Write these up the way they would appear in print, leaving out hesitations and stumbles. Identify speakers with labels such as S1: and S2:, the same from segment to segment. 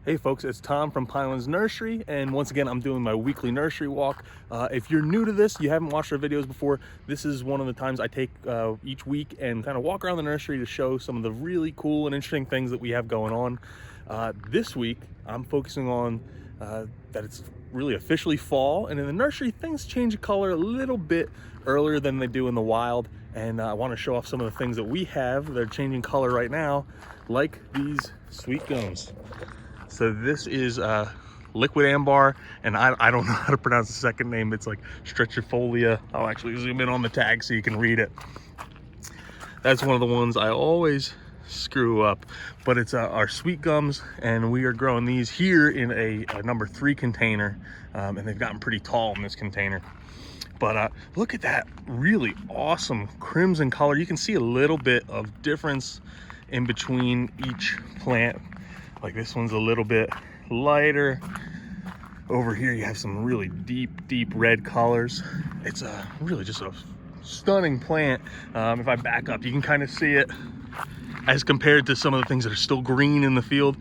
S1: Hey folks, it's Tom from Pinelands Nursery, and once again I'm doing my weekly nursery walk. If you're new to this, you haven't watched our videos before, this is one of the times I take each week and kind of walk around the nursery to show some of the really cool and interesting things that we have going on. This week I'm focusing on that it's really officially fall, and in the nursery things change color a little bit earlier than they do in the wild, and I want to show off some of the things that we have that are changing color right now, like these sweet gums. So this is liquid ambar, and I don't know how to pronounce the second name. It's like Stratifolia. I'll actually zoom in on the tag so you can read it. That's one of the ones I always screw up, but it's our sweet gums, and we are growing these here in a number 3 container, and they've gotten pretty tall in this container. But look at that really awesome crimson color. You can see a little bit of difference in between each plant. Like this one's a little bit lighter. Over here you have some really deep red colors. It's really just a stunning plant. If I back up, you can kind of see it as compared to some of the things that are still green in the field.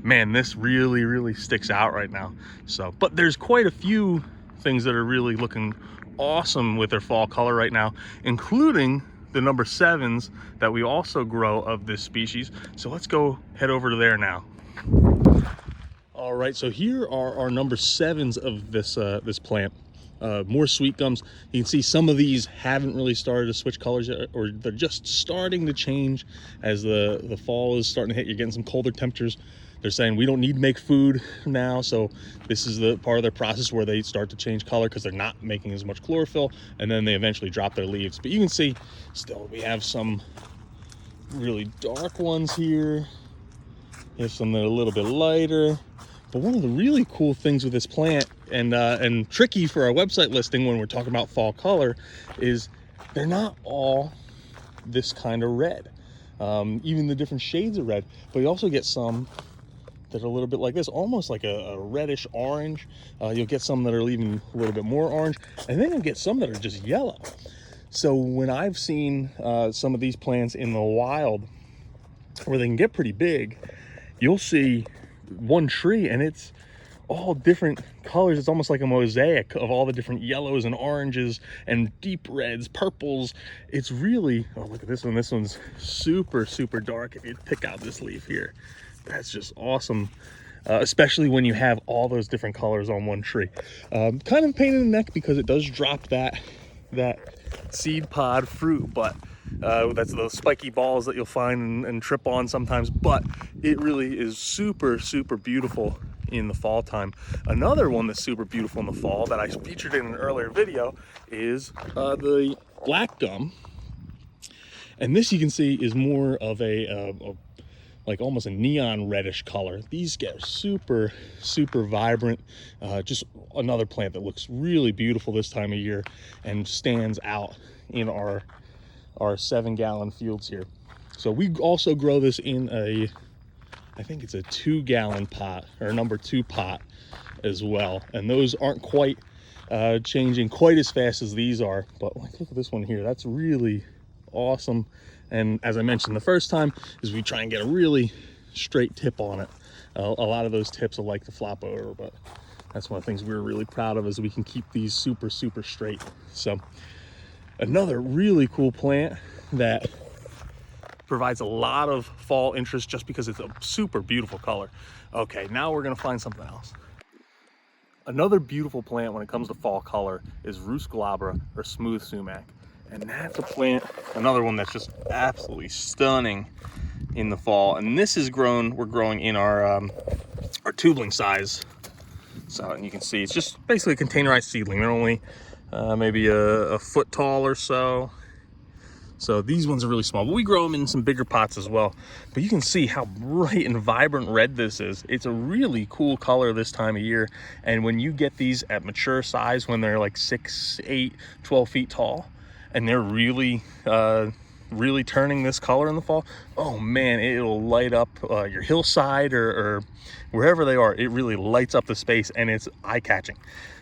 S1: Man, this really sticks out right now. So, but there's quite a few things that are really looking awesome with their fall color right now, including the number 7s that we also grow of this species. So let's go head over to there now. All right, so here are our number 7s of this this plant. More sweet gums. You can see some of these haven't really started to switch colors yet, or they're just starting to change as the fall is starting to hit. You're getting some colder temperatures. They're saying we don't need to make food now, so this is the part of their process where they start to change color because they're not making as much chlorophyll, and then they eventually drop their leaves. But you can see still we have some really dark ones here. Here's some that are a little bit lighter. But one of the really cool things with this plant, and tricky for our website listing when we're talking about fall color, is they're not all this kind of red. Even the different shades of red. But you also get some that are a little bit like this, almost like a reddish orange. You'll get some that are even a little bit more orange, and then you'll get some that are just yellow. So when I've seen some of these plants in the wild where they can get pretty big, you'll see one tree and it's all different colors. It's almost like a mosaic of all the different yellows and oranges and deep reds, purples. It's really, oh, look at this one. This one's super dark. If you pick out this leaf here, that's just awesome. Especially when you have all those different colors on one tree. Kind of a pain in the neck because it does drop that seed pod fruit, but that's those spiky balls that you'll find and trip on sometimes. But it really is super beautiful in the fall time. Another one that's super beautiful in the fall that I featured in an earlier video is the black gum, and this you can see is more of a like almost a neon reddish color. These get super vibrant. Just another plant that looks really beautiful this time of year and stands out in our 7-gallon fields here. So we also grow this in I think it's a 2-gallon pot, or number 2 pot as well. And those aren't quite changing quite as fast as these are, but like, look at this one here. That's really awesome. And as I mentioned the first time, is we try and get a really straight tip on it. A lot of those tips will like to flop over, but that's one of the things we're really proud of, is we can keep these super straight. So another really cool plant that provides a lot of fall interest just because it's a super beautiful color. Okay, now we're gonna find something else. Another beautiful plant when it comes to fall color is Roost glabra, or smooth sumac. And that's a plant, another one that's just absolutely stunning in the fall. And this is grown, we're growing in our tubling size. So, and you can see it's just basically a containerized seedling. They're only maybe a foot tall or so. So these ones are really small, but we grow them in some bigger pots as well. But you can see how bright and vibrant red this is. It's a really cool color this time of year. And when you get these at mature size, when they're like 6, 8, 12 feet tall, and they're really turning this color in the fall, oh man, it'll light up your hillside or wherever they are. It really lights up the space, and it's eye-catching.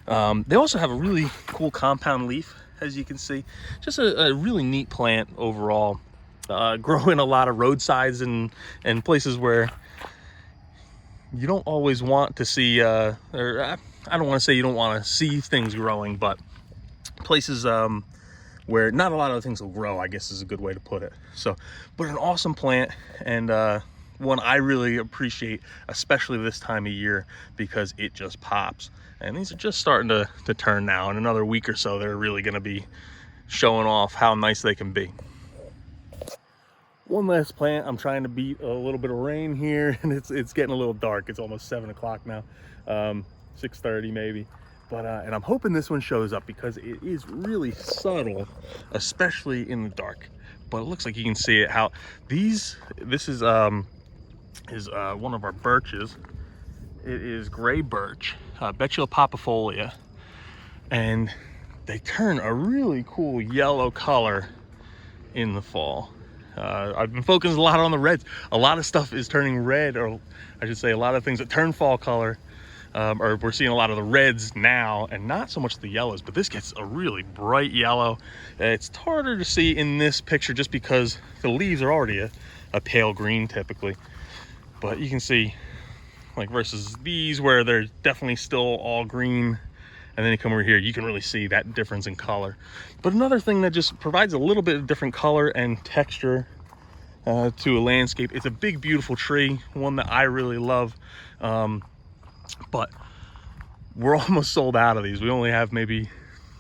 S1: They also have a really cool compound leaf, as you can see. Just a really neat plant overall. Grow in a lot of roadsides and places where you don't always want to see, I don't want to say you don't want to see things growing, but places where not a lot of things will grow, I guess is a good way to put it. So, but an awesome plant, and one I really appreciate, especially this time of year, because it just pops. And these are just starting to turn now. In another week or so, they're really going to be showing off how nice they can be. One last plant. I'm trying to beat a little bit of rain here, and it's getting a little dark. It's almost 7 o'clock now, 6:30 maybe. But and I'm hoping this one shows up because it is really subtle, especially in the dark. But it looks like you can see it. How this is one of our birches. It is gray birch, Betula papifolia, and they turn a really cool yellow color in the fall. I've been focusing a lot on the reds. A lot of stuff is turning red, or I should say a lot of things that turn fall color, or we're seeing a lot of the reds now and not so much the yellows, but this gets a really bright yellow. It's harder to see in this picture just because the leaves are already a pale green typically, but you can see, like, versus these where they're definitely still all green, and then you come over here, you can really see that difference in color. But another thing that just provides a little bit of different color and texture to a landscape. It's a big, beautiful tree, one that I really love. But we're almost sold out of these. We only have maybe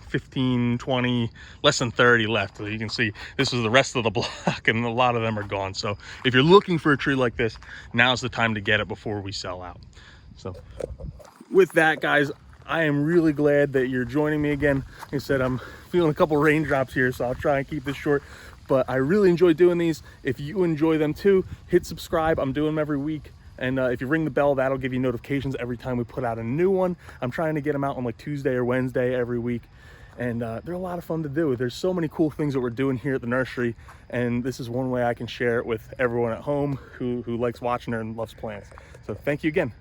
S1: 15, 20, less than 30 left. So you can see this is the rest of the block, and a lot of them are gone. So if you're looking for a tree like this, now's the time to get it before we sell out. So with that, guys, I am really glad that you're joining me again. Like I said, I'm feeling a couple raindrops here, so I'll try and keep this short. But I really enjoy doing these. If you enjoy them too, hit subscribe. I'm doing them every week. And if you ring the bell, that'll give you notifications every time we put out a new one. I'm trying to get them out on like Tuesday or Wednesday every week. And they're a lot of fun to do. There's so many cool things that we're doing here at the nursery. And this is one way I can share it with everyone at home who likes watching her and loves plants. So thank you again.